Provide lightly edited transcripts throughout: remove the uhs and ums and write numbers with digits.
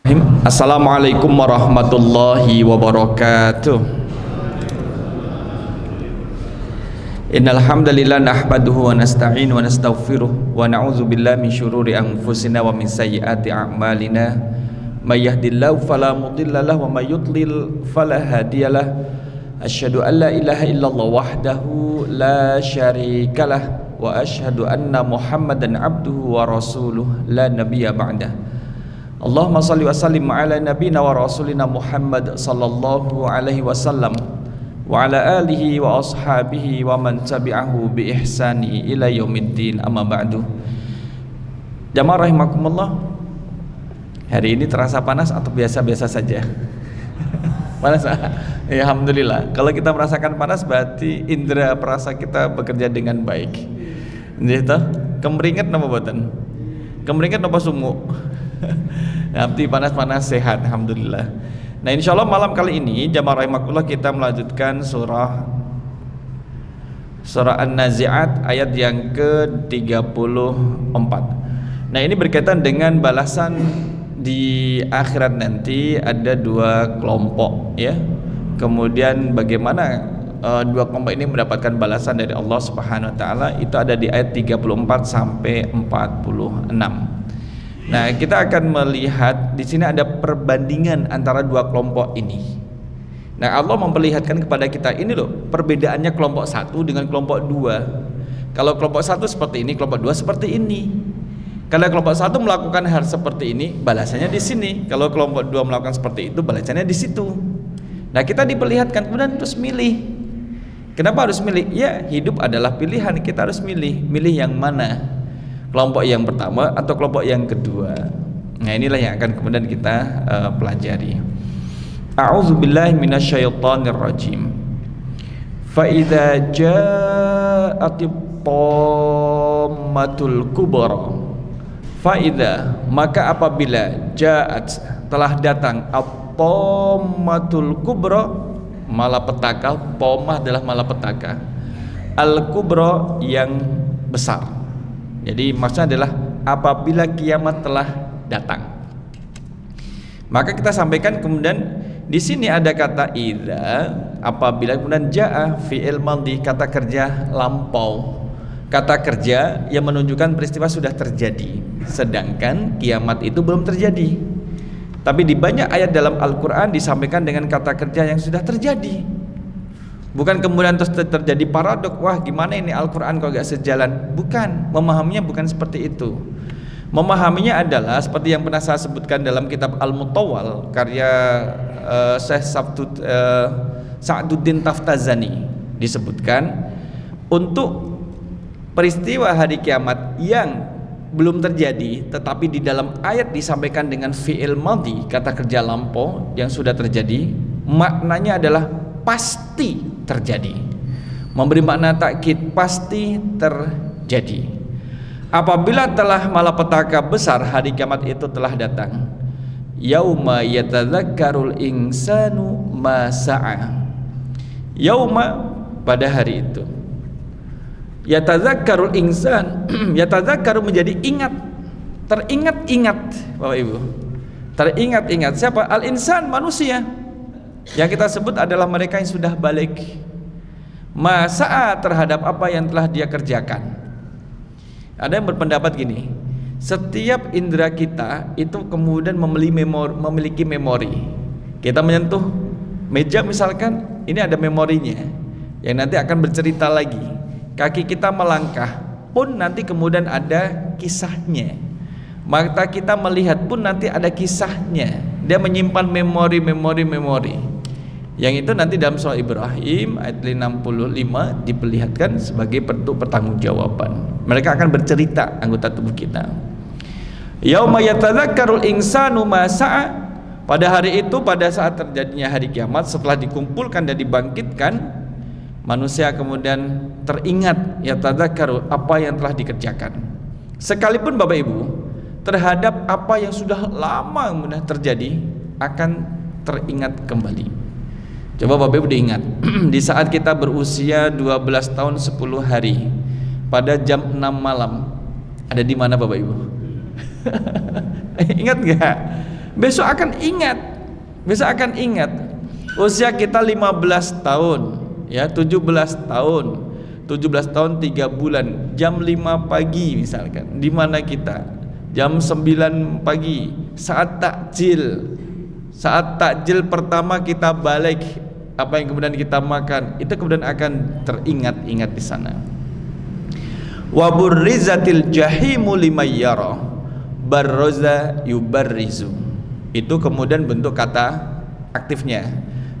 Assalamualaikum warahmatullahi wabarakatuh. Innal hamdalillah nahmaduhu wa nasta'inu wa nastaghfiruh wa na'udzu billahi min syururi anfusina wa min sayyiati a'malina. May yahdihillahu fala mudilla lahu wa may yudlil fala hadiyalah. Asyhadu an la ilaha illallah wahdahu la syarikalah wa asyhadu anna Muhammadan abduhu wa rasuluh la nabiyya ba'dah. Allahumma salli wa sallim ala nabina wa rasulina Muhammad sallallahu alaihi wasallam wa ala alihi wa ashabihi wa man tabi'ahu bi ihsani ila yaumiddin, amma ba'du. Jamaah rahimakumullah, hari ini terasa panas atau biasa-biasa saja? Panas? Ya, alhamdulillah. Kalau kita merasakan panas berarti indera perasa kita bekerja dengan baik. Gitu. Kemeringat napa boten? Kemeringat napa sumuk? Nanti panas-panas sehat, alhamdulillah. Nah, insyaallah malam kali ini jamaah rahimakumullah kita melanjutkan surah An-Nazi'at ayat yang ke-34. Nah, ini berkaitan dengan balasan di akhirat nanti, ada dua kelompok ya. Kemudian bagaimana dua kelompok ini mendapatkan balasan dari Allah Subhanahu wa taala, itu ada di ayat 34 sampai 46. Nah, kita akan melihat di sini ada perbandingan antara dua kelompok ini. Nah, Allah memperlihatkan kepada kita ini loh perbedaannya kelompok satu dengan kelompok dua. Kalau kelompok satu seperti ini, kelompok dua seperti ini. Kalau kelompok satu melakukan hal seperti ini, balasannya di sini. Kalau kelompok dua melakukan seperti itu, balasannya di situ. Nah, kita diperlihatkan kemudian terus milih. Kenapa harus milih? Ya, hidup adalah pilihan, kita harus milih. Milih yang mana? Kelompok yang pertama atau kelompok yang kedua. Nah, inilah yang akan kemudian kita pelajari. A'udzubillahi minasyaitonirrajim. Fa idza ja'atit tammatul kubra. Fa idza, maka apabila ja'at, telah datang, at-tammatul kubra, malapetaka. Tamah adalah malapetaka. Al-kubra yang besar. Jadi maksudnya adalah apabila kiamat telah datang. Maka kita sampaikan kemudian di sini ada kata idza, apabila, kemudian jaa fi'il madhi, kata kerja lampau. Kata kerja yang menunjukkan peristiwa sudah terjadi, sedangkan kiamat itu belum terjadi. Tapi di banyak ayat dalam Al-Qur'an disampaikan dengan kata kerja yang sudah terjadi. Bukan kemudian terus terjadi paradok, wah gimana ini Al-Quran kok gak sejalan. Bukan, memahaminya bukan seperti itu. Memahaminya adalah seperti yang pernah saya sebutkan dalam kitab Al-Mutawwal karya Syekh Sa'duddin Taftazani. Disebutkan untuk peristiwa hari kiamat yang belum terjadi, tetapi di dalam ayat disampaikan dengan fi'il madhi, kata kerja lampau yang sudah terjadi, maknanya adalah pasti terjadi. Memberi makna takkid, pasti terjadi. Apabila telah malapetaka besar, hari kiamat itu telah datang. Yauma yatadzakkarul insanu ma sa'a. Yauma, pada hari itu. Yatadzakkarul insan, yatadzakkaru menjadi ingat, teringat-ingat, Bapak Ibu. Teringat-ingat siapa? Al-insan, manusia. Yang kita sebut adalah mereka yang sudah balik, masa terhadap apa yang telah dia kerjakan. Ada yang berpendapat gini, setiap indera kita itu kemudian memiliki memori. Kita menyentuh meja misalkan, ini ada memorinya yang nanti akan bercerita lagi. Kaki kita melangkah pun nanti kemudian ada kisahnya. Mata kita melihat pun nanti ada kisahnya. Dia menyimpan memori. Yang itu nanti dalam surah Ibrahim ayat 65 diperlihatkan sebagai bentuk pertanggungjawaban. Mereka akan bercerita anggota tubuh kita. Yauma yatadzakkarul insanu ma sa'a. Pada hari itu, pada saat terjadinya hari kiamat, setelah dikumpulkan dan dibangkitkan, manusia kemudian teringat yatadzakkaru, apa yang telah dikerjakan. Sekalipun Bapak Ibu terhadap apa yang sudah lama terjadi akan teringat kembali. Coba Bapak Ibu diingat di saat kita berusia 12 tahun 10 hari pada jam 6 malam ada di mana Bapak Ibu? Ingat nggak? Besok akan ingat. Besok akan ingat. Usia kita 15 tahun, ya 17 tahun. 17 tahun 3 bulan, jam 5 pagi misalkan. Di mana kita? Jam 9 pagi, saat takjil. Saat takjil pertama kita balik, apa yang kemudian kita makan, itu kemudian akan teringat-ingat di sana. Wa burrizatil jahimu liman yara barroza yubarrizu. Itu kemudian bentuk kata aktifnya.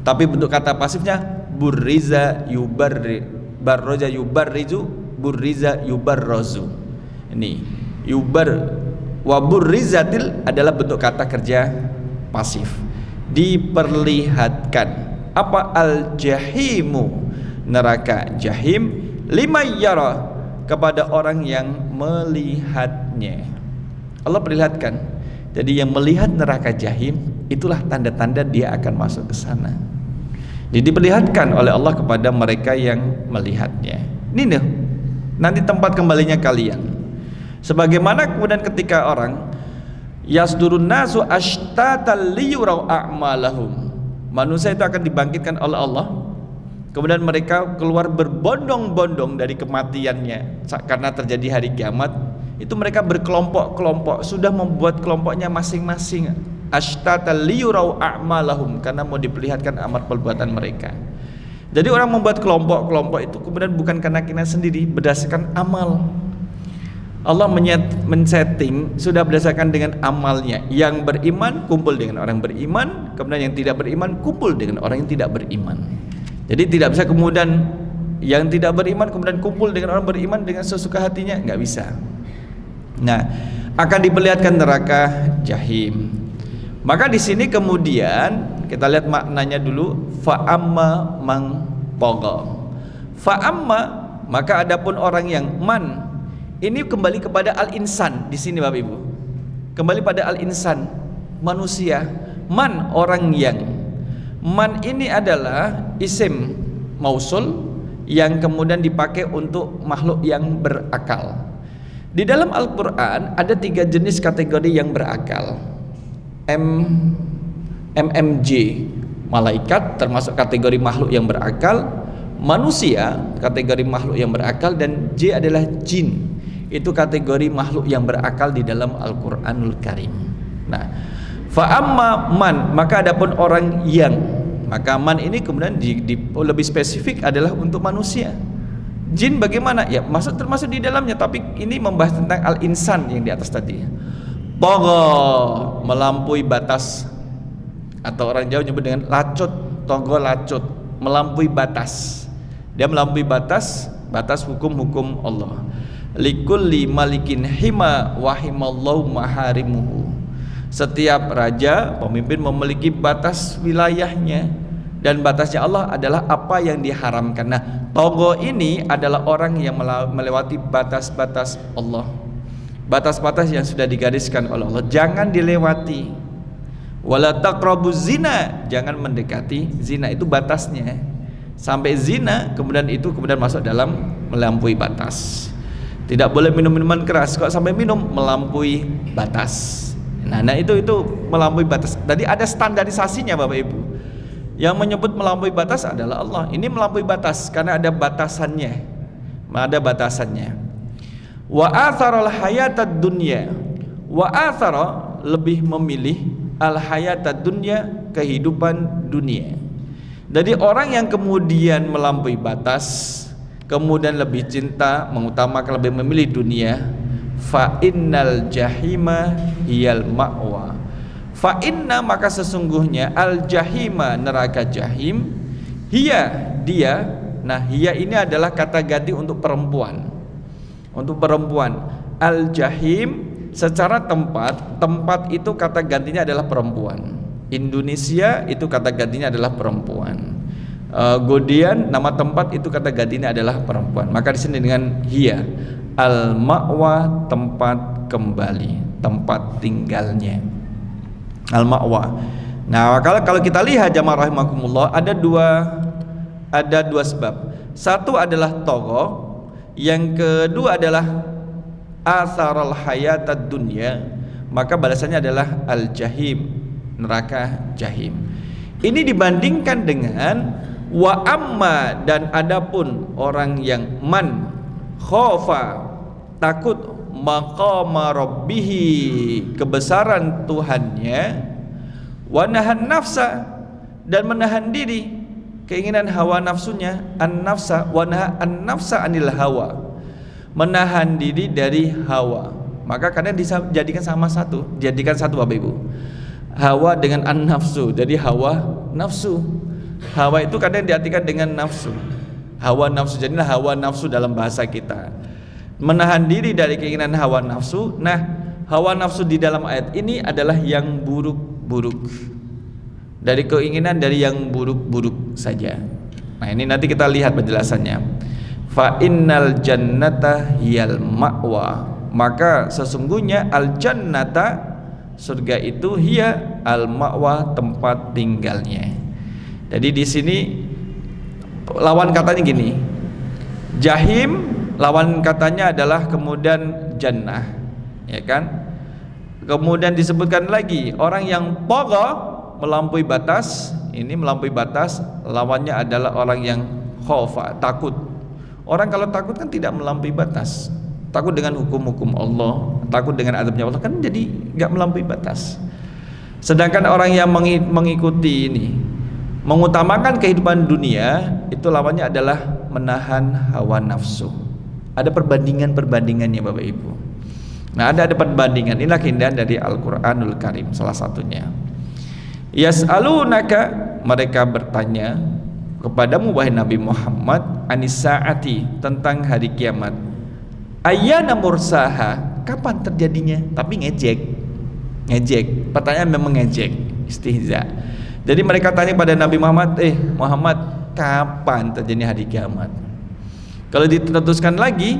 Tapi bentuk kata pasifnya burriza barroza yubarrizu, burriza yubarrozu. Ini wa burrizatil adalah bentuk kata kerja pasif. Diperlihatkan. Apa al-jahimu? Neraka jahim liman yara, kepada orang yang melihatnya. Allah perlihatkan. Jadi yang melihat neraka jahim, itulah tanda-tanda dia akan masuk ke sana. Jadi diperlihatkan oleh Allah kepada mereka yang melihatnya. Ini nih, nanti tempat kembalinya kalian. Sebagaimana kemudian ketika orang yasdurun nasu ashtatan liyurau a'malahum, manusia itu akan dibangkitkan oleh Allah. Kemudian mereka keluar berbondong-bondong dari kematiannya karena terjadi hari kiamat. Itu mereka berkelompok-kelompok, sudah membuat kelompoknya masing-masing. Ashtata liyurau a'malahum, karena mau diperlihatkan amal perbuatan mereka. Jadi orang membuat kelompok-kelompok itu kemudian bukan karena kita sendiri, berdasarkan amal. Allah men-setting sudah berdasarkan dengan amalnya. Yang beriman kumpul dengan orang beriman, kemudian yang tidak beriman kumpul dengan orang yang tidak beriman. Jadi tidak bisa kemudian yang tidak beriman kemudian kumpul dengan orang beriman dengan sesuka hatinya, nggak bisa. Nah, akan diperlihatkan neraka jahim. Maka di sini kemudian kita lihat maknanya dulu. Fa'amma man tagha. Fa'amma, maka adapun orang yang man, ini kembali kepada al-insan di sini Bapak Ibu. Kembali pada al-insan, manusia. Man, orang yang. Man ini adalah isim mausul yang kemudian dipakai untuk makhluk yang berakal. Di dalam Al-Quran ada 3 jenis kategori yang berakal. MMJ, malaikat termasuk kategori makhluk yang berakal. Manusia kategori makhluk yang berakal. Dan J adalah jin, itu kategori makhluk yang berakal di dalam Al-Quranul Karim. Nah, fa'amma man, maka adapun orang yang, maka man ini kemudian lebih spesifik adalah untuk manusia. Jin bagaimana? Ya termasuk di dalamnya, tapi ini membahas tentang al-insan yang di atas tadi. Tagha, melampaui batas, atau orang Jawa nyebut dengan lacut. Tagha lacut, melampaui batas. Dia melampaui batas hukum-hukum Allah. Likulli malikin hima wahimallahu maharimuhu. Setiap raja, pemimpin memiliki batas wilayahnya, dan batasnya Allah adalah apa yang diharamkan. Nah, tagha ini adalah orang yang melewati batas-batas Allah, batas-batas yang sudah digariskan oleh Allah, jangan dilewati. Wala taqrabuz zina, jangan mendekati zina, itu batasnya. Sampai zina kemudian masuk dalam melampaui batas. Tidak boleh minum minuman keras, kok sampai minum melampaui batas. Nah itu melampaui batas. Tadi ada standarisasinya Bapak Ibu. Yang menyebut melampaui batas adalah Allah. Ini melampaui batas karena ada batasannya. Ada batasannya. Wa atharal hayatad dunya. Wa athara, lebih memilih al hayatad dunya, kehidupan dunia. Jadi orang yang kemudian melampaui batas, kemudian lebih cinta, mengutamakan, lebih memilih dunia, fa innal jahima hiyal ma'wa. Fa inna, maka sesungguhnya al jahima, neraka jahim, hiya, dia. Nah, hiya ini adalah kata ganti untuk perempuan. Untuk perempuan. Al jahim secara tempat itu kata gantinya adalah perempuan. Indonesia itu kata gantinya adalah perempuan. Godian, nama tempat itu kata gantinya adalah perempuan. Maka di sini dengan hiya, al ma'wa, tempat kembali, tempat tinggalnya. Al ma'wa. Nah, kalau kita lihat jamaah rahimakumullah, ada dua sebab. Satu adalah tagha, yang kedua adalah atharal hayatad dunya, maka balasannya adalah al jahim. neraka jahim. Ini dibandingkan dengan wa amma, dan adapun orang yang man khofa, takut maqama rabbihi, kebesaran Tuhannya, wa nahan nafsa, dan menahan diri keinginan hawa nafsunya, an nafsa wa naha an nafsa anil hawa, menahan diri dari hawa. Maka kadang dijadikan sama satu, jadikan satu Bapak Ibu, hawa dengan an nafsu. Jadi hawa nafsu, hawa itu kadang diartikan dengan nafsu, hawa nafsu. Jadilah hawa nafsu dalam bahasa kita, menahan diri dari keinginan hawa nafsu. Nah, hawa nafsu di dalam ayat ini adalah yang buruk-buruk, dari keinginan dari yang buruk-buruk saja. Nah, ini nanti kita lihat penjelasannya. Fa innal jannata hiyal ma'wa, maka sesungguhnya al jannata, surga itu, hiya al ma'wa, tempat tinggalnya. Jadi di sini lawan katanya gini, jahim lawan katanya adalah kemudian jannah, ya kan? Kemudian disebutkan lagi orang yang tagha, melampaui batas. Ini melampaui batas, lawannya adalah orang yang khaufa, takut. Orang kalau takut kan tidak melampaui batas, takut dengan hukum-hukum Allah, takut dengan azabnya Allah, kan jadi nggak melampaui batas. Sedangkan orang yang mengikuti ini, mengutamakan kehidupan dunia, itu lawannya adalah menahan hawa nafsu. Ada perbandingannya Bapak Ibu. Nah, ada perbandingan. Inilah keindahan dari Al-Qur'anul Karim, salah satunya. Yas'alunaka, mereka bertanya kepadamu wahai Nabi Muhammad, anis saati, tentang hari kiamat. Ayyana mursaha, kapan terjadinya? Tapi ngejek. Pertanyaan memang ngejek, istihza. Jadi mereka tanya pada Nabi Muhammad, Muhammad, kapan terjadinya hari kiamat? Kalau diteruskan lagi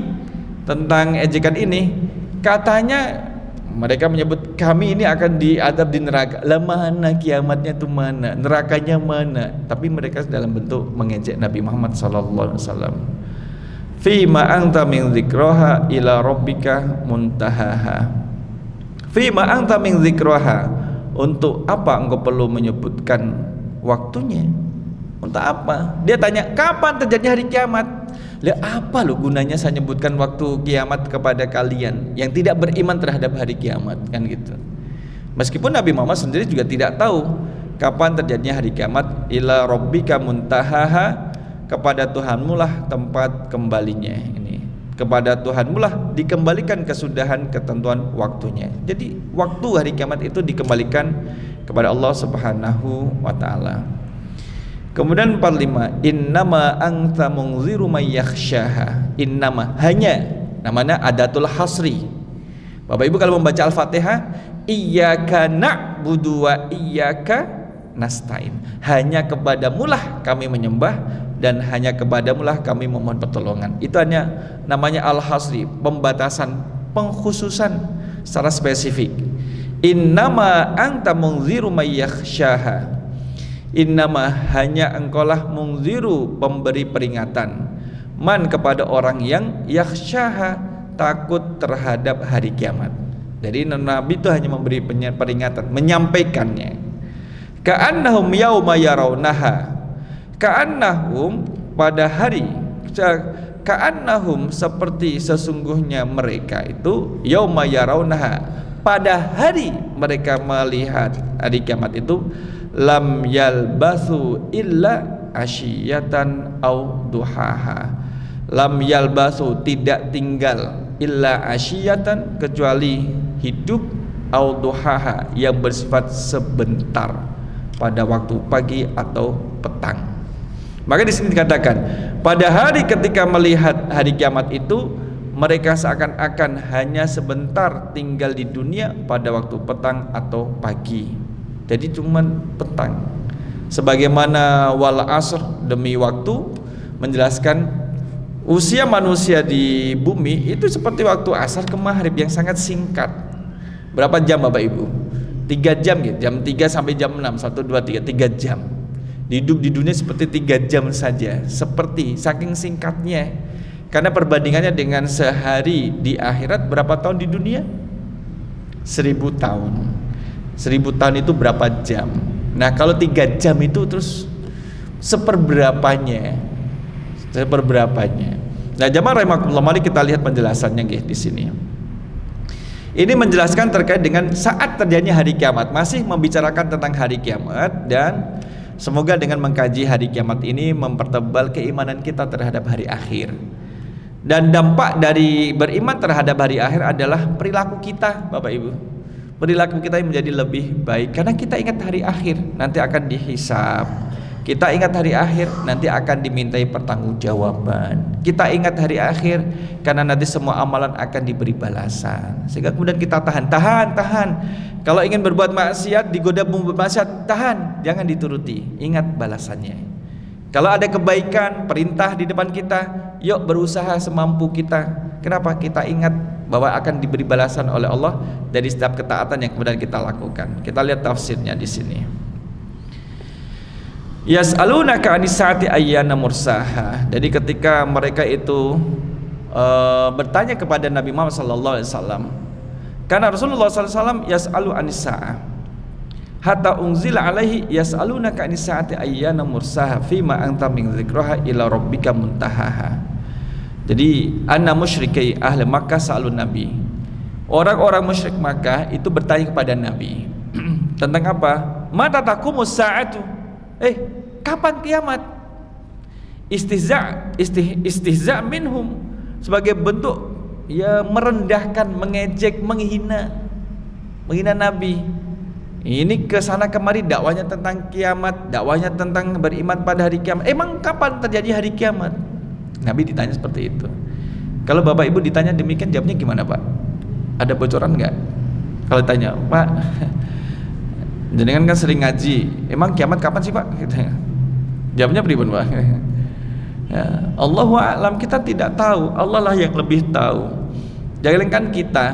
tentang ejekan ini, katanya mereka menyebut kami ini akan diadab di neraka. Lah mana kiamatnya tuh mana? Nerakanya mana? Tapi mereka dalam bentuk mengejek Nabi Muhammad sallallahu alaihi wasallam. Fi ma anta min dzikraha ila rabbika muntahaha. Fi ma anta min dzikraha, untuk apa engkau perlu menyebutkan waktunya? Untuk apa? Dia tanya kapan terjadi hari kiamat? Lah apa lo gunanya saya menyebutkan waktu kiamat kepada kalian yang tidak beriman terhadap hari kiamat, kan gitu. Meskipun Nabi Muhammad sendiri juga tidak tahu kapan terjadinya hari kiamat. Ila rabbika muntahaha, kepada Tuhanmu lah tempat kembalinya. Ini kepada Tuhanmu lah dikembalikan kesudahan ketentuan waktunya. Jadi waktu hari kiamat itu dikembalikan kepada Allah Subhanahu wa taala. Kemudian 45, innama anta munziru may yakhshaha. Innama, hanya, namanya adatul hasri. Bapak Ibu kalau membaca Al-Fatihah, iyyaka na'budu wa iyyaka nasta'in, hanya kepadamulah kami menyembah dan hanya kepadamulah kami memohon pertolongan. Itu hanya namanya al-hasri, pembatasan, pengkhususan secara spesifik. Innama anta munziru may yakhshaha. Innama, hanya engkaulah munziru, pemberi peringatan, man, kepada orang yang yakhshaha, takut terhadap hari kiamat. Jadi Nabi itu hanya memberi peringatan, menyampaikannya. Ka'annahum yauma yarawnaha, ka'annahum, pada hari, ka'annahum, seperti sesungguhnya mereka itu, yauma yarawnaha, pada hari mereka melihat hari kiamat itu, lam yalbasu illa asyiyatan au duhaha. Lam yalbasu, tidak tinggal, illa asyiyatan, kecuali hidup, au duhaha, yang bersifat sebentar, pada waktu pagi atau petang. Maka di sini dikatakan pada hari ketika melihat hari kiamat itu, mereka seakan-akan hanya sebentar tinggal di dunia pada waktu petang atau pagi. Jadi cuman petang. Sebagaimana wal asr, demi waktu, menjelaskan usia manusia di bumi itu seperti waktu asar ke maghrib yang sangat singkat. Berapa jam Bapak Ibu? 3 jam gitu. Jam 3 sampai jam 6, 1, 2, 3, 3 jam. Hidup di dunia seperti 3 jam saja. Seperti, saking singkatnya. Karena perbandingannya dengan sehari di akhirat, berapa tahun di dunia? 1000 tahun. 1000 tahun itu berapa jam? Nah kalau 3 jam itu terus seperberapanya. Nah jamaah rahimakumullah, mari kita lihat penjelasannya di sini. Ini menjelaskan terkait dengan saat terjadinya hari kiamat, masih membicarakan tentang hari kiamat, dan semoga dengan mengkaji hari kiamat ini mempertebal keimanan kita terhadap hari akhir. Dan dampak dari beriman terhadap hari akhir adalah perilaku kita, Bapak Ibu. Perilaku kita menjadi lebih baik karena kita ingat hari akhir, nanti akan dihisab. Kita ingat hari akhir, nanti akan dimintai pertanggungjawaban. Kita ingat hari akhir karena nanti semua amalan akan diberi balasan. Sehingga kemudian kita tahan. Kalau ingin berbuat maksiat, digoda berbuat maksiat, tahan, jangan dituruti. Ingat balasannya. Kalau ada kebaikan, perintah di depan kita, yuk berusaha semampu kita. Kenapa? Kita ingat bahwa akan diberi balasan oleh Allah dari setiap ketaatan yang kemudian kita lakukan. Kita lihat tafsirnya di sini. Yas'alunaka 'anis saati ayyana mursaha. Jadi ketika mereka itu bertanya kepada Nabi Muhammad sallallahu alaihi wasallam, karena Rasulullah sallallahu alaihi wasallam yas'alu 'anis sa'ah hatta unzila alaihi yas'alunaka 'anis saati ayyana mursaha fima anta min dzikraha ila rabbika muntahaha. Jadi anna musyrikai ahli Makkah sa'alun Nabi. Orang-orang musyrik Makkah itu bertanya kepada Nabi tentang apa? Mata taqumus sa'atu? Kapan kiamat? Istihza minhum, sebagai bentuk ya merendahkan, mengejek, menghina Nabi. Ini kesana kemari dakwanya tentang kiamat, dakwanya tentang beriman pada hari kiamat. Emang kapan terjadi hari kiamat? Nabi ditanya seperti itu. Kalau Bapak Ibu ditanya demikian, jawabnya gimana Pak? Ada bocoran nggak? Kalau ditanya, Pak, jenengan kan sering ngaji, emang kiamat kapan sih Pak? Jawabnya pribun Pak. Ya, Allahu a'lam, kita tidak tahu, Allah lah yang lebih tahu. Jangankan kita,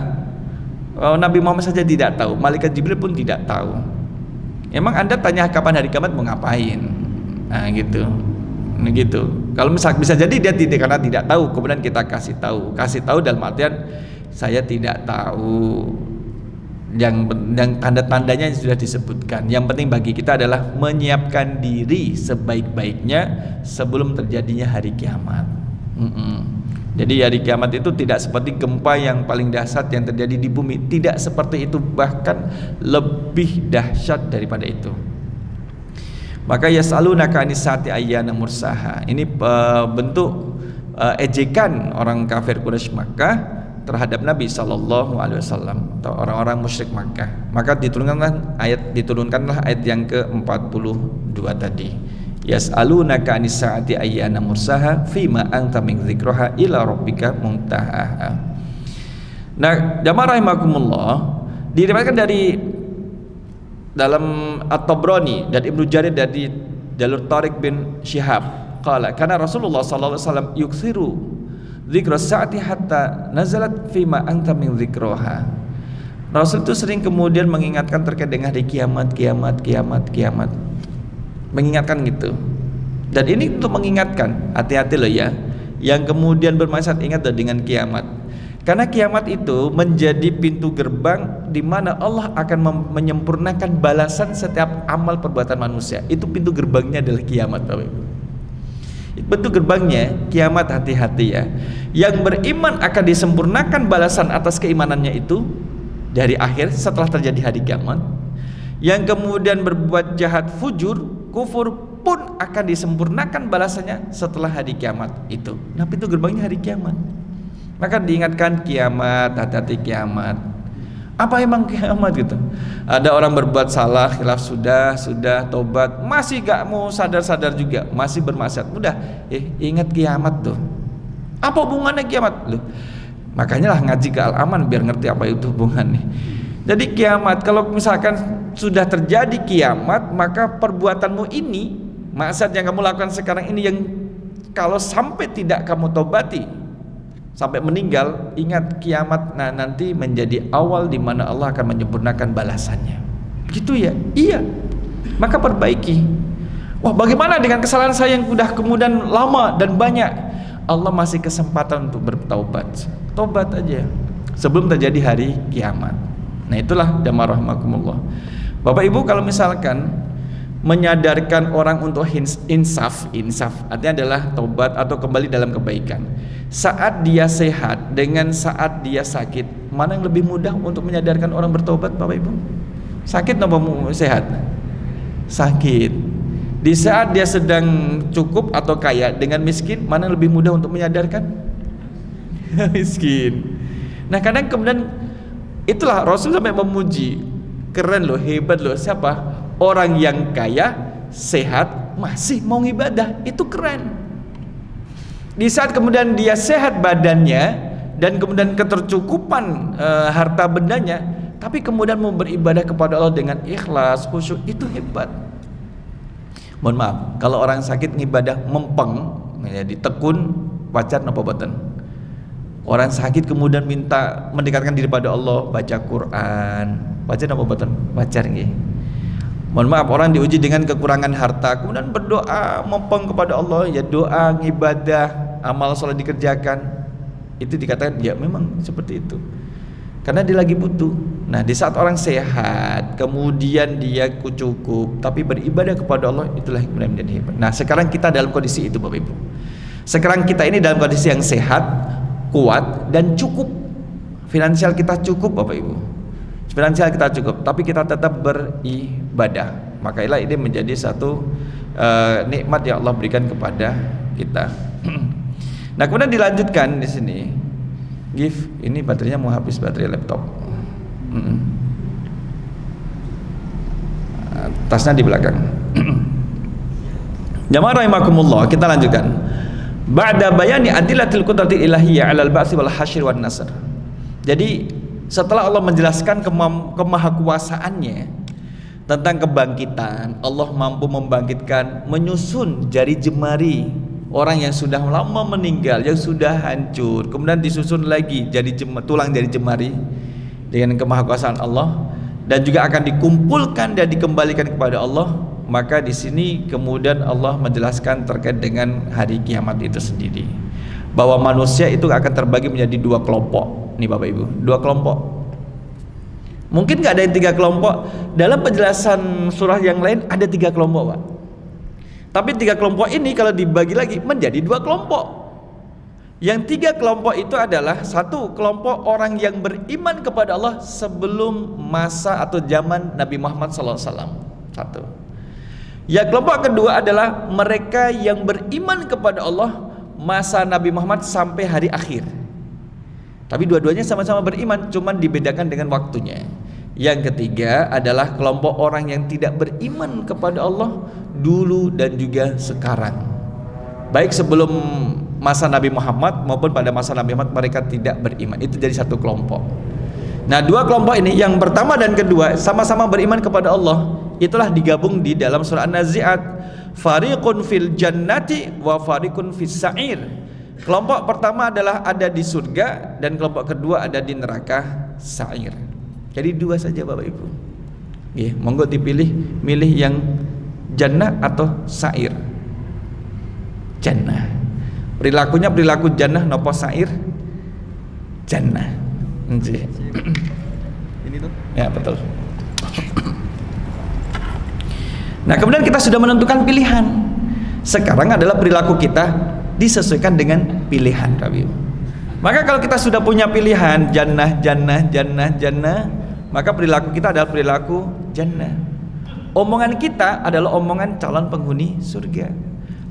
Nabi Muhammad saja tidak tahu, malaikat Jibril pun tidak tahu. Emang Anda tanya kapan hari kiamat mau ngapain? Nah gitu. Kalau misal bisa jadi dia tidak, karena tidak tahu, kemudian kita kasih tahu dalam artian saya tidak tahu. Yang tanda-tandanya sudah disebutkan. Yang penting bagi kita adalah menyiapkan diri sebaik-baiknya sebelum terjadinya hari kiamat. Jadi hari kiamat itu tidak seperti gempa yang paling dahsyat yang terjadi di bumi, tidak seperti itu, bahkan lebih dahsyat daripada itu. Maka yas'alunaka 'anis saati ayyana mursaha. Ini bentuk ejekan orang kafir Quraisy Makkah terhadap Nabi sallallahu alaihi wasallam atau orang-orang musyrik Makkah. Maka diturunkanlah ayat yang ke-42 tadi. Yas'alunaka 'anis saati ayyana mursaha fima anta min dzikraha ila rabbika muntahaha. Nah, jamaah rahimakumullah, diriwayatkan dari dalam At-Tabrani dan Ibnu Jarir dari jalur Tariq bin Syihab qala kana Rasulullah sallallahu alaihi wasallam yuksiru dzikra sa'ati hatta nazalat fima anta min dzikraha. Rasul itu sering kemudian mengingatkan terkait dengan hari kiamat. Mengingatkan gitu. Dan ini untuk mengingatkan, hati-hati loh ya, yang kemudian bermaksud ingat dengan kiamat. Karena kiamat itu menjadi pintu gerbang di mana Allah akan menyempurnakan balasan setiap amal perbuatan manusia. Itu pintu gerbangnya adalah kiamat, Bapak Ibu. Bentuk gerbangnya kiamat, hati-hati ya. Yang beriman akan disempurnakan balasan atas keimanannya itu dari akhir setelah terjadi hari kiamat. Yang kemudian berbuat jahat, fujur, kufur pun akan disempurnakan balasannya setelah hari kiamat itu. Nah, pintu gerbangnya hari kiamat. Maka diingatkan kiamat, hati-hati kiamat. Apa emang kiamat gitu? Ada orang berbuat salah, khilaf sudah tobat, masih gak mau sadar juga, masih bermaksiat. Udah, ingat kiamat tuh. Apa hubungannya kiamat? Loh, makanya lah ngaji ke Al-Aman biar ngerti apa itu hubungannya. Jadi kiamat, kalau misalkan sudah terjadi kiamat, maka perbuatanmu ini, maksiat yang kamu lakukan sekarang ini, yang kalau sampai tidak kamu tobati sampai meninggal, ingat kiamat nanti menjadi awal di mana Allah akan menyempurnakan balasannya. Gitu ya? Iya. Maka perbaiki. Wah, bagaimana dengan kesalahan saya yang sudah kemudian lama dan banyak? Allah masih kesempatan untuk bertaubat. Tobat aja sebelum terjadi hari kiamat. Nah itulah jamaah rahimakumullah. Bapak Ibu, kalau misalkan menyadarkan orang untuk insaf artinya adalah tobat atau kembali dalam kebaikan. Saat dia sehat dengan saat dia sakit, mana yang lebih mudah untuk menyadarkan orang bertobat, Bapak Ibu? Sakit atau sehat? Sakit. Di saat dia sedang cukup atau kaya dengan miskin, mana yang lebih mudah untuk menyadarkan? Miskin. Nah kadang kemudian itulah Rasul sampai memuji, keren loh, hebat loh, siapa? Orang yang kaya, sehat, masih mau ibadah, itu keren. Di saat kemudian dia sehat badannya dan kemudian ketercukupan harta bendanya, tapi kemudian mau beribadah kepada Allah dengan ikhlas, khusyuk, itu hebat. Mohon maaf, kalau orang sakit ngibadah mempeng, ya, ditekun, wajar napa boten? Orang sakit kemudian minta mendekatkan diri pada Allah, baca Quran, wajar napa boten? Wajar nggih. Mohon maaf, orang diuji dengan kekurangan harta, kemudian berdoa mempeng kepada Allah, ya doa, ibadah, amal sholat dikerjakan, itu dikatakan ya memang seperti itu, karena dia lagi butuh. Nah di saat orang sehat, kemudian dia cukup, tapi beribadah kepada Allah, itulah yang kemudian menjadi hebat. Nah sekarang kita dalam kondisi itu Bapak Ibu. Sekarang kita ini dalam kondisi yang sehat, kuat, dan cukup. Finansial kita cukup Bapak Ibu. Finansial kita cukup, tapi kita tetap beribadah. Makanya ini menjadi satu nikmat yang Allah berikan kepada kita. Nah kemudian dilanjutkan di sini, ini baterainya mau habis, baterai laptop. Tasnya di belakang. Jamaah rahimakumullah, kita lanjutkan. Ba'da bayani adillatil qudratil ilahiyyah 'alal ba'tsi wal hasyr wan nasr. Jadi setelah Allah menjelaskan kemahakuasaannya tentang kebangkitan, Allah mampu membangkitkan, menyusun jari jemari orang yang sudah lama meninggal, yang sudah hancur, kemudian disusun lagi tulang jari jemari dengan kemahakuasaan Allah, dan juga akan dikumpulkan dan dikembalikan kepada Allah. Maka di sini kemudian Allah menjelaskan terkait dengan hari kiamat itu sendiri, bahwa manusia itu akan terbagi menjadi dua kelompok. Nih Bapak Ibu, dua kelompok. Mungkin nggak ada yang tiga kelompok. Dalam penjelasan surah yang lain ada tiga kelompok Pak. Tapi tiga kelompok ini kalau dibagi lagi menjadi dua kelompok. Yang tiga kelompok itu adalah satu kelompok orang yang beriman kepada Allah sebelum masa atau zaman Nabi Muhammad SAW. Satu. Ya kelompok kedua adalah mereka yang beriman kepada Allah masa Nabi Muhammad sampai hari akhir. Tapi dua-duanya sama-sama beriman, cuman dibedakan dengan waktunya. Yang ketiga adalah kelompok orang yang tidak beriman kepada Allah dulu dan juga sekarang. Baik sebelum masa Nabi Muhammad maupun pada masa Nabi Muhammad mereka tidak beriman. Itu jadi satu kelompok. Nah dua kelompok ini, yang pertama dan kedua sama-sama beriman kepada Allah, itulah digabung di dalam surah An-Nazi'at. Fariqun fil jannati wa fariqun fis sa'ir. Kelompok pertama adalah ada di surga, dan kelompok kedua ada di neraka sa'ir. Jadi dua saja Bapak Ibu. Monggo dipilih, milih yang jannah atau sa'ir. Jannah. Perilakunya perilaku jannah nopo sa'ir? Jannah. Ini tuh? Ya betul. Nah kemudian kita sudah menentukan pilihan. Sekarang adalah perilaku kita disesuaikan dengan pilihan Bapak Ibu. Maka kalau kita sudah punya pilihan jannah, maka perilaku kita adalah perilaku jannah. Omongan kita adalah omongan calon penghuni surga.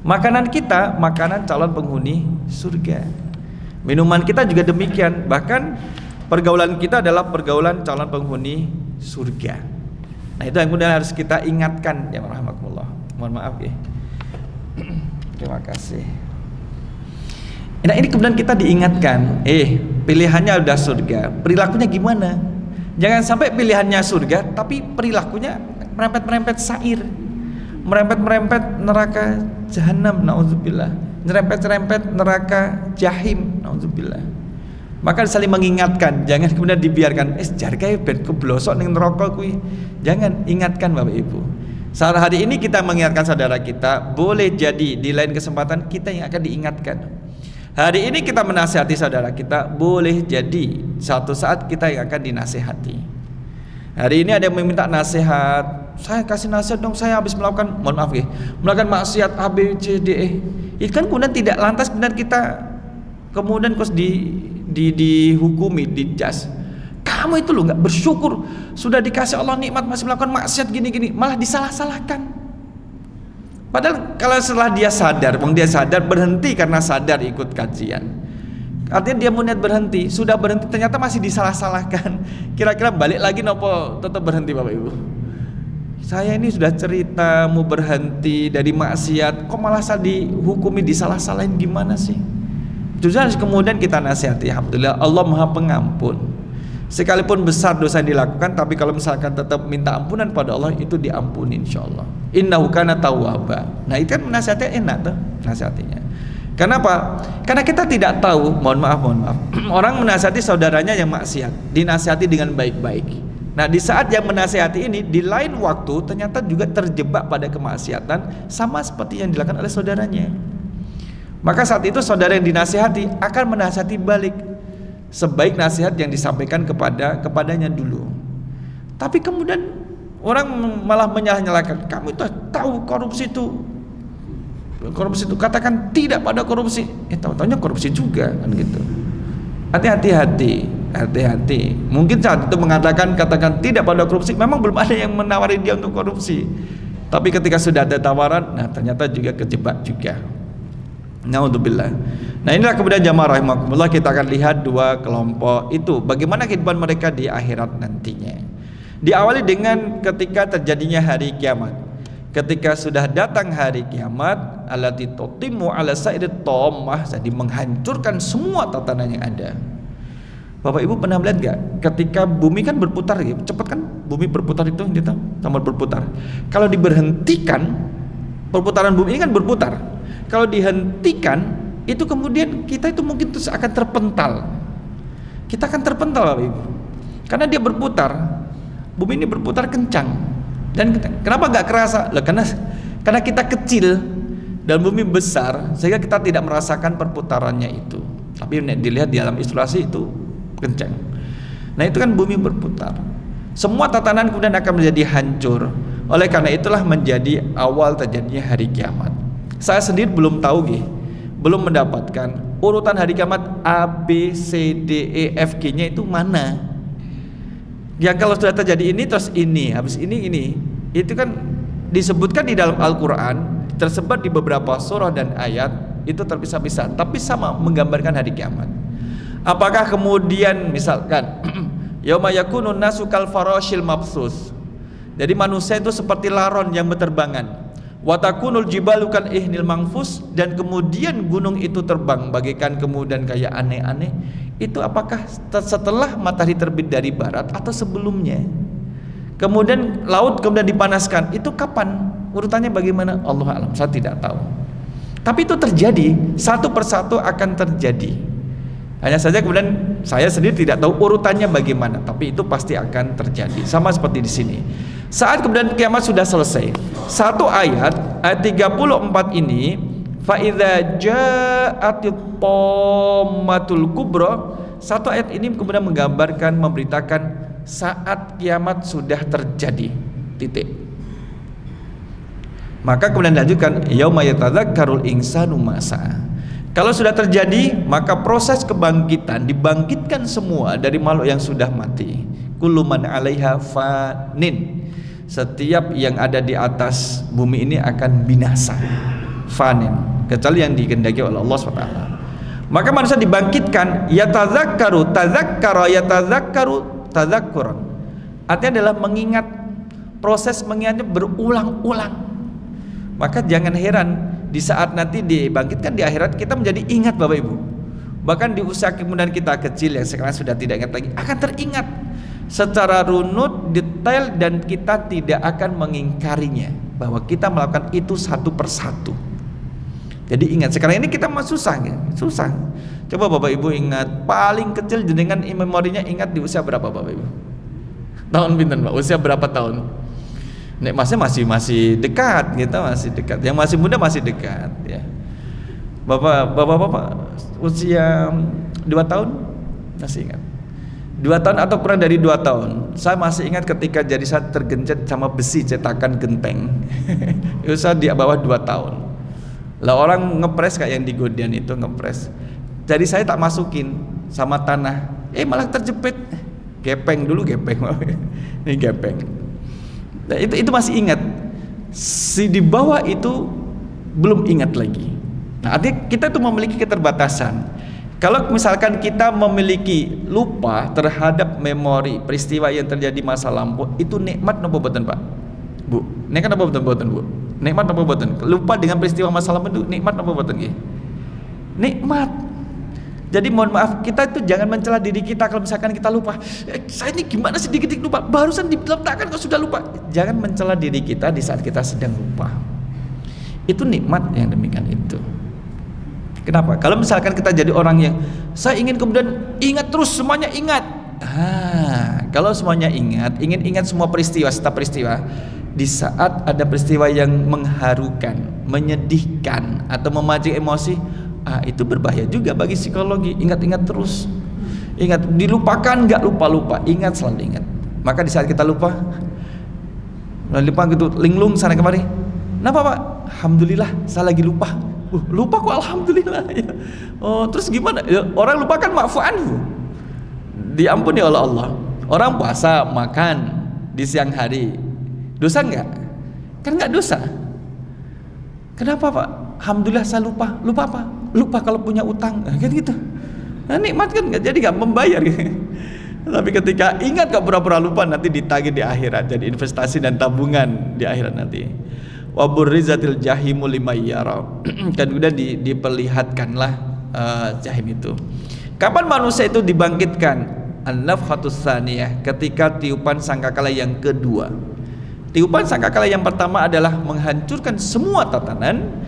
Makanan kita makanan calon penghuni surga. Minuman kita juga demikian. Bahkan pergaulan kita adalah pergaulan calon penghuni surga. Nah itu yang kemudian harus kita ingatkan ya rahmatullah. Mohon maaf ya. Terima kasih. Nah ini kemudian kita diingatkan, pilihannya udah surga, perilakunya gimana? Jangan sampai pilihannya surga tapi perilakunya merempet-merempet sa'ir, merempet-merempet neraka jahanam, naudzubillah, nyerempet-nyerempet neraka jahim, naudzubillah. Maka saling mengingatkan, jangan kemudian dibiarkan jar kae ben keblosok ning neraka kuwi. Jangan, ingatkan Bapak Ibu. Saat hari ini kita mengingatkan saudara kita, boleh jadi di lain kesempatan kita yang akan diingatkan. Hari ini kita menasihati saudara kita, boleh jadi suatu saat kita yang akan dinasihati. Hari ini ada yang meminta nasihat, saya kasih nasihat dong, saya habis melakukan, mohon maaf ya, melakukan maksiat A B C D E. Itu kan kemudian tidak lantas kemudian kita kemudian dihukumi, dijas. Kamu itu loh nggak bersyukur, sudah dikasih Allah nikmat masih melakukan maksiat gini-gini, malah disalah-salahkan. Padahal kalau setelah dia sadar, dia sadar, berhenti karena sadar ikut kajian. Artinya dia mau niat berhenti, sudah berhenti ternyata masih disalah-salahkan. Kira-kira balik lagi nopo tetap berhenti Bapak Ibu? Saya ini sudah cerita mau berhenti dari maksiat, kok malah saya dihukumi, disalah-salahin, gimana sih? Justru kemudian kita nasihati, alhamdulillah Allah Maha Pengampun. Sekalipun besar dosa yang dilakukan, tapi kalau misalkan tetap minta ampunan pada Allah, itu diampuni insyaallah. Innahu kana tawwaba. Nah, itu kan nasihatnya enak tuh nasihatinya. Kenapa? Karena kita tidak tahu, mohon maaf, orang menasihati saudaranya yang maksiat, dinasihati dengan baik-baik. Nah, di saat yang menasihati ini, di lain waktu ternyata juga terjebak pada kemaksiatan, sama seperti yang dilakukan oleh saudaranya. Maka saat itu saudara yang dinasihati akan menasihati balik, sebaik nasihat yang disampaikan kepadanya dulu. Tapi kemudian orang malah menyalah-nyalahkan, kamu itu tahu korupsi itu, katakan tidak pada korupsi, tahu-tahunya korupsi juga kan gitu. Hati-hati. Mungkin saat itu katakan tidak pada korupsi, memang belum ada yang menawari dia untuk korupsi. Tapi ketika sudah ada tawaran, nah ternyata juga kejebak juga. Naudzubillah. Nah, inilah kemudian jamaah rahimakumullah, kita akan lihat dua kelompok itu bagaimana kehidupan mereka di akhirat nantinya. Diawali dengan ketika terjadinya hari kiamat. Ketika sudah datang hari kiamat, allati tutimmu ala sa'irit tammah, jadi menghancurkan semua tatanan yang ada. Bapak Ibu pernah melihat gak? Ketika bumi kan berputar gitu, cepat kan bumi berputar itu, gitu, tambah berputar. Kalau diberhentikan, perputaran bumi ini kan berputar. Kalau dihentikan, itu kemudian kita itu mungkin terus akan terpental. Kita akan terpental Bapak Ibu. Karena dia berputar, bumi ini berputar kencang. Dan kenapa gak kerasa? Loh, karena kita kecil dan bumi besar, sehingga kita tidak merasakan perputarannya itu. Tapi dilihat di alam ilustrasi itu kencang. Nah, itu kan bumi berputar. Semua tatanan kemudian akan menjadi hancur. Oleh karena itulah menjadi awal terjadinya hari kiamat. Saya sendiri belum tahu belum mendapatkan urutan hari kiamat A, B, C, D, E, F, G-nya itu mana. Yang kalau sudah terjadi ini terus ini, habis ini, itu kan disebutkan di dalam Al-Quran, tersebar di beberapa surah dan ayat, itu terpisah-pisah, tapi sama menggambarkan hari kiamat. Apakah kemudian misalkan yauma yakunun nasu kal farashil mabsus, jadi manusia itu seperti laron yang berterbangan, wa takunul jibalu kal ihnil mangfus, dan kemudian gunung itu terbang bagaikan kemudian kayak aneh-aneh. Itu apakah setelah matahari terbit dari barat atau sebelumnya? Kemudian laut kemudian dipanaskan, itu kapan? Urutannya bagaimana? Allah alam, saya tidak tahu. Tapi itu terjadi, satu persatu akan terjadi. Hanya saja kemudian saya sendiri tidak tahu urutannya bagaimana, tapi itu pasti akan terjadi. Sama seperti di sini. Saat kemudian kiamat sudah selesai, satu ayat 34 ini, fa idza ja'atit tammatul kubra, satu ayat ini kemudian menggambarkan, memberitakan saat kiamat sudah terjadi, titik. Maka kemudian dilanjutkan yauma yatadzakkarul insanu ma sa'a. Kalau sudah terjadi, maka proses kebangkitan, dibangkitkan semua dari makhluk yang sudah mati. Kullu man 'alaiha fanin. Setiap yang ada di atas bumi ini akan binasa, fanin, kecuali yang dikehendaki oleh Allah SWT. Maka manusia dibangkitkan, yatadzakkaru, tadzakkara yatadzakkaru tadzakkuran. Artinya adalah mengingat, proses mengingatnya berulang-ulang. Maka jangan heran di saat nanti dibangkitkan di akhirat, kita menjadi ingat Bapak Ibu. Bahkan di usia kemudian kita kecil yang sekarang sudah tidak ingat lagi, akan teringat secara runut, detail, dan kita tidak akan mengingkarinya, bahwa kita melakukan itu satu persatu. Jadi ingat, sekarang ini kita masih susah. Coba Bapak Ibu ingat, paling kecil jenengan memorinya ingat di usia berapa Bapak Ibu? Tahun pinten Pak? Usia berapa tahun? Nek masih dekat, kita masih dekat. Yang masih muda masih dekat, ya. Bapak usia 2 tahun masih ingat. 2 tahun atau kurang dari 2 tahun. Saya masih ingat ketika jadi saya tergencet sama besi cetakan genteng. Itu saya di bawah 2 tahun. Lah orang ngepres kayak yang di Godian itu ngepres. Jadi saya tak masukin sama tanah. Malah terjepit. Gepeng dulu gepeng. Ini gepeng. Nah, itu masih ingat. Si di bawah itu belum ingat lagi. Nah, artinya kita tuh memiliki keterbatasan. Kalau misalkan kita memiliki lupa terhadap memori peristiwa yang terjadi masa lampau, itu nikmat napa boten Pak? Bu, nikmat napa boten Bu? Nikmat napa boten? Lupa dengan peristiwa masa lampau itu nikmat napa boten nggih? Nikmat. Jadi mohon maaf, kita itu jangan mencela diri kita kalau misalkan kita lupa. Saya ini gimana sih dikit-dikit lupa? Barusan diletakkan kok sudah lupa. Jangan mencela diri kita di saat kita sedang lupa. Itu nikmat yang demikian itu. Kenapa? Kalau misalkan kita jadi orang yang saya ingin kemudian ingat terus semuanya ingat. Kalau semuanya ingat, ingin ingat semua peristiwa, setiap peristiwa, di saat ada peristiwa yang mengharukan, menyedihkan atau memancing emosi, itu berbahaya juga bagi psikologi. Ingat-ingat terus. Ingat, dilupakan nggak lupa-lupa, ingat selalu ingat. Maka di saat kita lupa gitu linglung sana kemari. Kenapa Pak? Alhamdulillah saya lagi lupa. Lupa kok alhamdulillah ya. Terus gimana? Orang lupakan ma'fu anhu, diampuni oleh Allah. Orang puasa makan di siang hari, dosa enggak? Kan enggak dosa. Kenapa Pak? Alhamdulillah saya lupa. Lupa apa? Lupa kalau punya utang. Kan gitu. Nah, nikmat kan enggak, jadi enggak membayar gitu. Tapi ketika ingat kok pura-pura lupa, nanti ditagih di akhirat, jadi investasi dan tabungan di akhirat nanti. Wa burrizatil jahimu liman yara. Kemudian diperlihatkanlah jahim itu. Kapan manusia itu dibangkitkan? An-nafhatus tsaniyah, ketika tiupan sangkakala yang kedua. Tiupan sangkakala yang pertama adalah menghancurkan semua tatanan.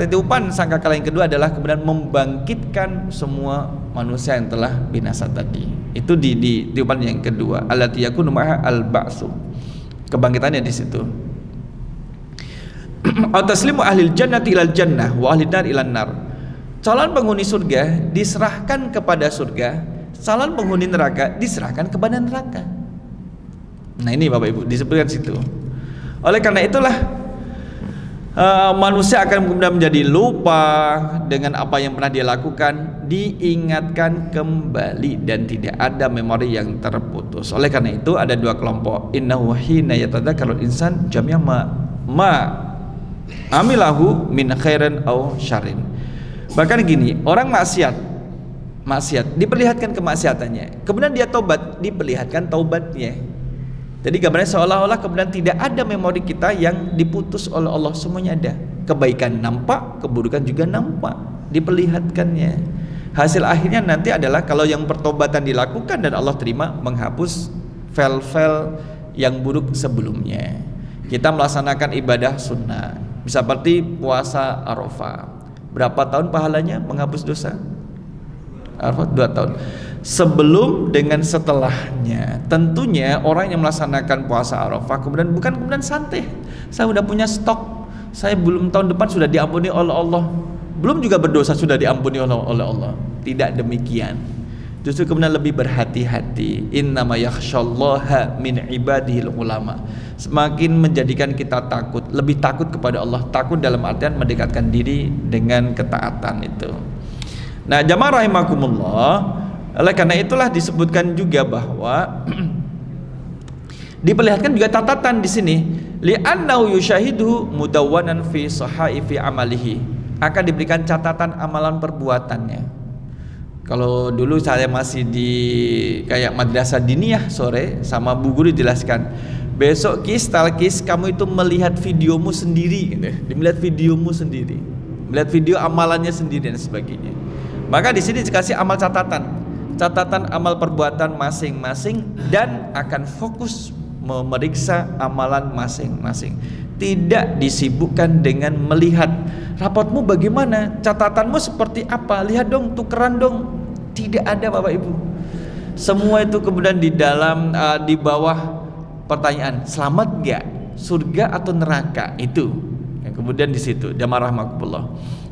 Tiupan sangkakala yang kedua adalah kemudian membangkitkan semua manusia yang telah binasa tadi. Itu di tiupan yang kedua. Allati yakunu ma'a al-ba'su. Kebangkitannya di situ. Taslimu ahlil jannati ilal jannah wa ahlin nar ilan nar. Calon penghuni surga diserahkan kepada surga, calon penghuni neraka diserahkan kepada neraka. Nah, ini Bapak Ibu disebutkan situ. Oleh karena itulah manusia akan kemudian menjadi lupa dengan apa yang pernah dia lakukan, diingatkan kembali dan tidak ada memori yang terputus. Oleh karena itu ada 2 kelompok. Innahu hina yatadzakkarul insan jami'a ma amilahu min khairin aw syarrin. Bahkan gini, orang maksiat diperlihatkan kemaksiatannya, kemudian dia tobat, diperlihatkan taubatnya. Jadi gambarnya seolah-olah kemudian tidak ada memori kita yang diputus oleh Allah, semuanya ada. Kebaikan nampak, keburukan juga nampak, diperlihatkannya. Hasil akhirnya nanti adalah kalau yang pertobatan dilakukan dan Allah terima, menghapus file-file yang buruk sebelumnya. Kita melaksanakan ibadah sunnah, seperti puasa Arafah. Berapa tahun pahalanya menghapus dosa? Arafah 2 tahun. Sebelum dengan setelahnya. Tentunya orang yang melaksanakan puasa Arafah kemudian santai. Saya sudah punya stok. Saya belum tahun depan sudah diampuni oleh Allah. Belum juga berdosa sudah diampuni oleh Allah. Tidak demikian. Justru kemudian lebih berhati-hati. Innama yakhsyallaha min ibadihil ulama. Semakin menjadikan kita takut, lebih takut kepada Allah. Takut dalam artian mendekatkan diri dengan ketaatan itu. Nah, jamaah rahimakumullah, oleh karena itulah disebutkan juga bahwa diperlihatkan juga catatan di sini, li'annahu yushahidu mudawwanan fi sahaifi amalihi, akan diberikan catatan amalan perbuatannya. Kalau dulu saya masih di kayak madrasah diniyah sore, sama bu guru jelaskan, besok talkis kamu itu melihat videomu sendiri gitu. Melihat videomu sendiri, melihat video amalannya sendiri dan sebagainya. Maka di sini dikasih amal catatan amal perbuatan masing-masing, dan akan fokus memeriksa amalan masing-masing. Tidak disibukkan dengan melihat rapotmu bagaimana, catatanmu seperti apa, lihat dong, tukeran dong. Tidak ada Bapak Ibu. Semua itu kemudian di dalam di bawah pertanyaan, selamat gak, surga atau neraka, itu yang kemudian di situ. Jamaah rahmatullah.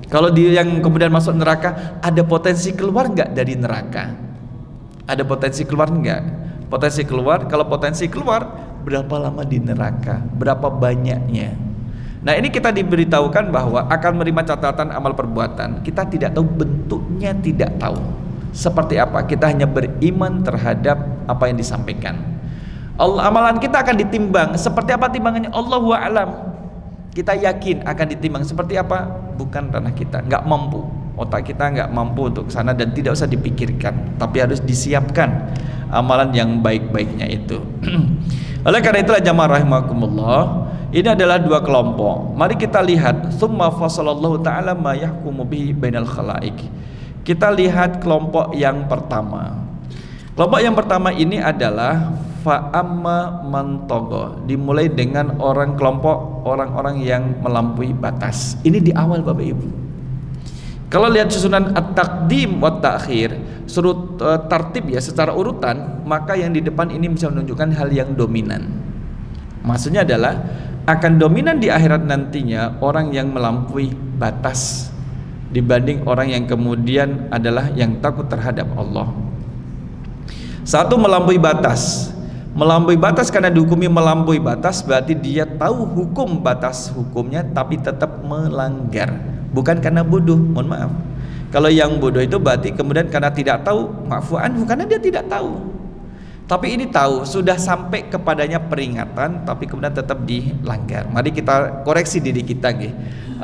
Kalau dia yang kemudian masuk neraka, ada potensi keluar nggak dari neraka? Ada potensi keluar enggak? Potensi keluar, kalau potensi keluar, berapa lama di neraka? Berapa banyaknya? Nah, ini kita diberitahukan bahwa akan menerima catatan amal perbuatan. Kita tidak tahu bentuknya, tidak tahu seperti apa. Kita hanya beriman terhadap apa yang disampaikan. Amalan kita akan ditimbang. Seperti apa timbangannya? Allahu a'lam. Kita yakin akan ditimbang seperti apa? Bukan ranah kita, nggak mampu. Otak kita nggak mampu untuk sana dan tidak usah dipikirkan, tapi harus disiapkan amalan yang baik-baiknya itu. Oleh karena itulah jamaah rahimakumullah, ini adalah dua kelompok. Mari kita lihat summa fasalallahu ta'ala ma yahkumu bihi bainal khalaik. Kita lihat kelompok yang pertama. Kelompok yang pertama ini adalah fa'amma man togo. Dimulai dengan kelompok orang-orang yang melampaui batas. Ini di awal Bapak Ibu. Kalau lihat susunan at-taqdim wa ta'khir, surut tartib ya secara urutan, maka yang di depan ini bisa menunjukkan hal yang dominan. Maksudnya adalah akan dominan di akhirat nantinya orang yang melampaui batas dibanding orang yang kemudian adalah yang takut terhadap Allah. Satu, melampaui batas. Melampaui batas karena dihukumi melampaui batas berarti dia tahu hukum batas hukumnya tapi tetap melanggar. Bukan karena bodoh, mohon maaf. Kalau yang bodoh itu berarti kemudian karena tidak tahu, ma'fu anhu, karena dia tidak tahu. Tapi ini tahu, sudah sampai kepadanya peringatan tapi kemudian tetap dilanggar. Mari kita koreksi diri kita nggih.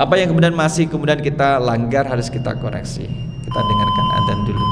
Apa yang kemudian masih kemudian kita langgar harus kita koreksi. Kita dengarkan adzan dulu.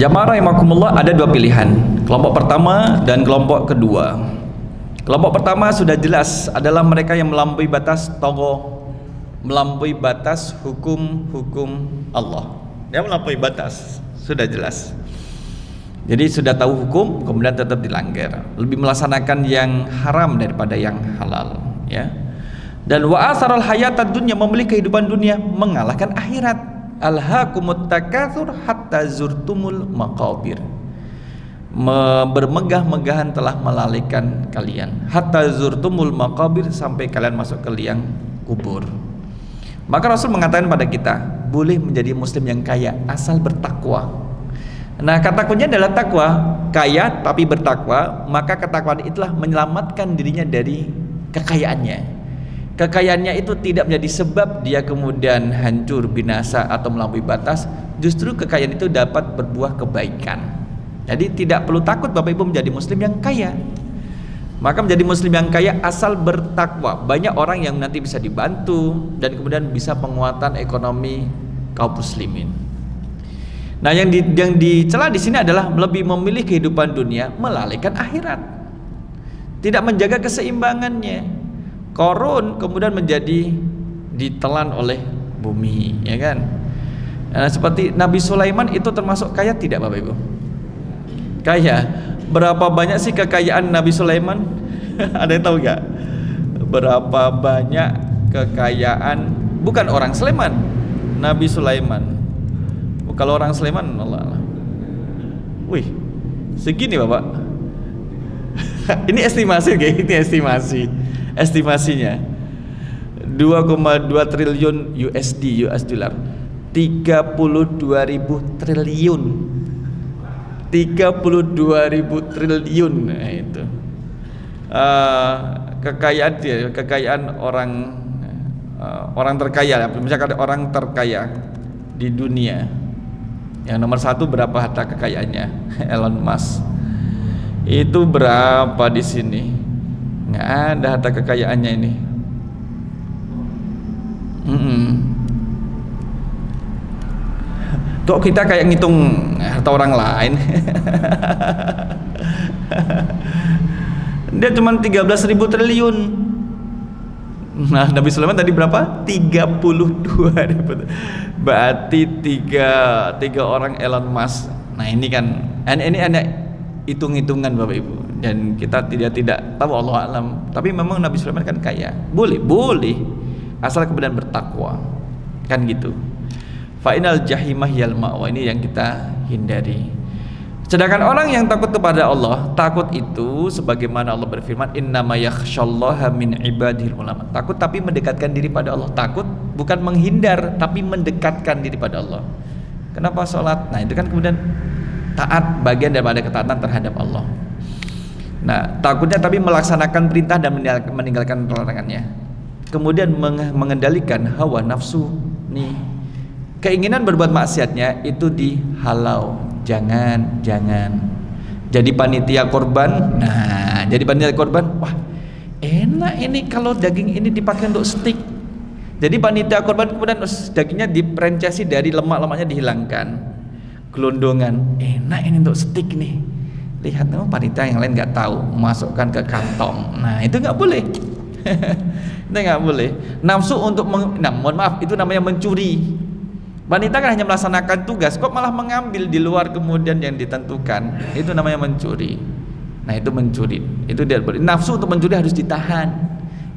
Jamaah rahimakumullah, ada dua pilihan, kelompok pertama dan kelompok kedua. Kelompok pertama sudah jelas adalah mereka yang melampaui batas togo, melampaui batas hukum Allah. Dia melampaui batas, sudah jelas. Jadi sudah tahu hukum kemudian tetap dilanggar, lebih melaksanakan yang haram daripada yang halal, ya. Dan wa atharal hayatad dunya, memilih kehidupan dunia mengalahkan akhirat. Alhaakumut takatsur hatta zurtumul maqabir. Bermegah-megahan telah melalaikan kalian. Hatta zurtumul maqabir, sampai kalian masuk ke liang kubur. Maka Rasul mengatakan pada kita, boleh menjadi muslim yang kaya asal bertakwa. Nah, kata kuncinya adalah takwa. Kaya tapi bertakwa, maka ketakwaan itulah menyelamatkan dirinya dari kekayaannya. Kekayaannya itu tidak menjadi sebab dia kemudian hancur, binasa atau melampaui batas. Justru kekayaan itu dapat berbuah kebaikan. Jadi tidak perlu takut Bapak Ibu menjadi muslim yang kaya. Maka menjadi muslim yang kaya asal bertakwa. Banyak orang yang nanti bisa dibantu dan kemudian bisa penguatan ekonomi kaum muslimin. Nah, yang dicela di sini adalah lebih memilih kehidupan dunia melalaikan akhirat. Tidak menjaga keseimbangannya. Korun kemudian menjadi ditelan oleh bumi, ya kan? Nah, seperti Nabi Sulaiman itu termasuk kaya tidak Bapak Ibu? Kaya. Berapa banyak sih kekayaan Nabi Sulaiman? Ada yang tahu nggak? Berapa banyak kekayaan bukan orang Sleman, Nabi Sulaiman. Kalau orang Sleman, Allah. Wih, segini Bapak. Ini estimasi, guys. Ini estimasinya 2,2 triliun USD, US dollar. 32.000 triliun. 32.000 triliun. Nah, itu kekayaan orang terkaya. Misalkan orang terkaya di dunia. Yang nomor 1 berapa harta kekayaannya? Elon Musk. Itu berapa di sini? Nggak ada harta kekayaannya ini. Kok kita kayak ngitung harta orang lain? Dia cuma 13.000 triliun. Nah, Nabi Sulaiman tadi berapa? 32.000. Berarti tiga orang Elon Musk. Nah, ini kan ini ada hitung-hitungan Bapak Ibu, dan kita tidak tahu, Allah alam. Tapi memang Nabi Sulaiman kan kaya. Boleh asal kemudian bertakwa. Kan gitu. Fa'inal jahimah yal ma'wa, ini yang kita hindari. Sedangkan orang yang takut kepada Allah, takut itu sebagaimana Allah berfirman, innama yakhsyallaha min ibadihil ulama. Takut tapi mendekatkan diri pada Allah. Takut bukan menghindar tapi mendekatkan diri pada Allah. Kenapa sholat? Nah, itu kan kemudian taat, bagian daripada ketaatan terhadap Allah. Nah, takutnya tapi melaksanakan perintah dan meninggalkan larangannya. Kemudian mengendalikan hawa nafsu nih. Keinginan berbuat maksiatnya itu dihalau. Jangan jadi panitia korban. Nah, jadi panitia korban, wah enak ini kalau daging ini dipakai untuk steak. Jadi panitia korban kemudian dagingnya diperencesi dari lemak-lemaknya dihilangkan, gelondongan, enak ini untuk steak nih. Lihat, panitia yang lain nggak tahu, masukkan ke kantong. Nah, itu nggak boleh. Itu nggak boleh. Nafsu untuk mohon maaf, itu namanya mencuri. Wanita kan hanya melaksanakan tugas, kok malah mengambil di luar kemudian yang ditentukan. Itu namanya mencuri. Nah, itu mencuri. Itu dia boleh. Nafsu untuk mencuri harus ditahan.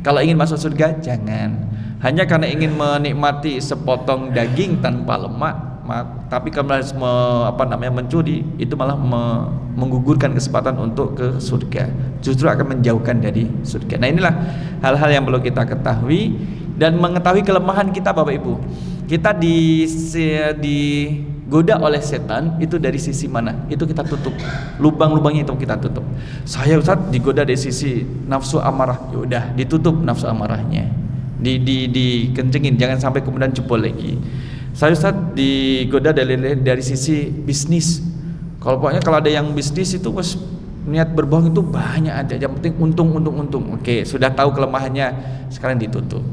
Kalau ingin masuk surga, jangan. Hanya karena ingin menikmati sepotong daging tanpa lemak, tapi kalau harus mencuri, itu malah menggugurkan kesempatan untuk ke surga. Justru akan menjauhkan dari surga. Nah, inilah hal-hal yang perlu kita ketahui dan mengetahui kelemahan kita Bapak Ibu. Kita digoda oleh setan itu dari sisi mana? Itu kita tutup. Lubang-lubangnya itu kita tutup. Saya Ustaz digoda dari sisi nafsu amarah. Ya udah, ditutup nafsu amarahnya. Dikencengin, jangan sampai kemudian jebol lagi. Saya Ustaz digoda dari sisi bisnis. Pokoknya kalau ada yang bisnis itu niat berbohong itu banyak ada. Yang penting untung. Oke, sudah tahu kelemahannya, sekarang ditutup.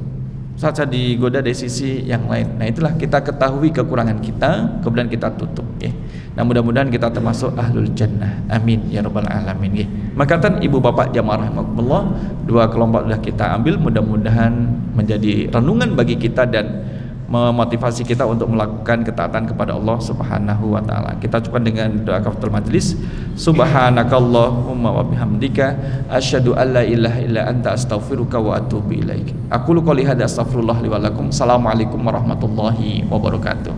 Saat saya digoda dari sisi yang lain. Nah, itulah kita ketahui kekurangan kita, kemudian kita tutup ya. Nah, mudah-mudahan kita termasuk ahlul jannah. Amin ya rabbal alamin ya. Maka ibu bapak jamaah rahimakumullah, 2 kelompok sudah kita ambil, mudah-mudahan menjadi renungan bagi kita dan memotivasi kita untuk melakukan ketaatan kepada Allah Subhanahu wa taala. Kita cukupkan dengan doa kafaratul majlis. Subhanakallahumma wa bihamdika asyhadu an la ilaha illa anta astaghfiruka wa atubu ilaik. Aku qouli hadza astaghfirullah li wa lakum. Assalamualaikum warahmatullahi wabarakatuh.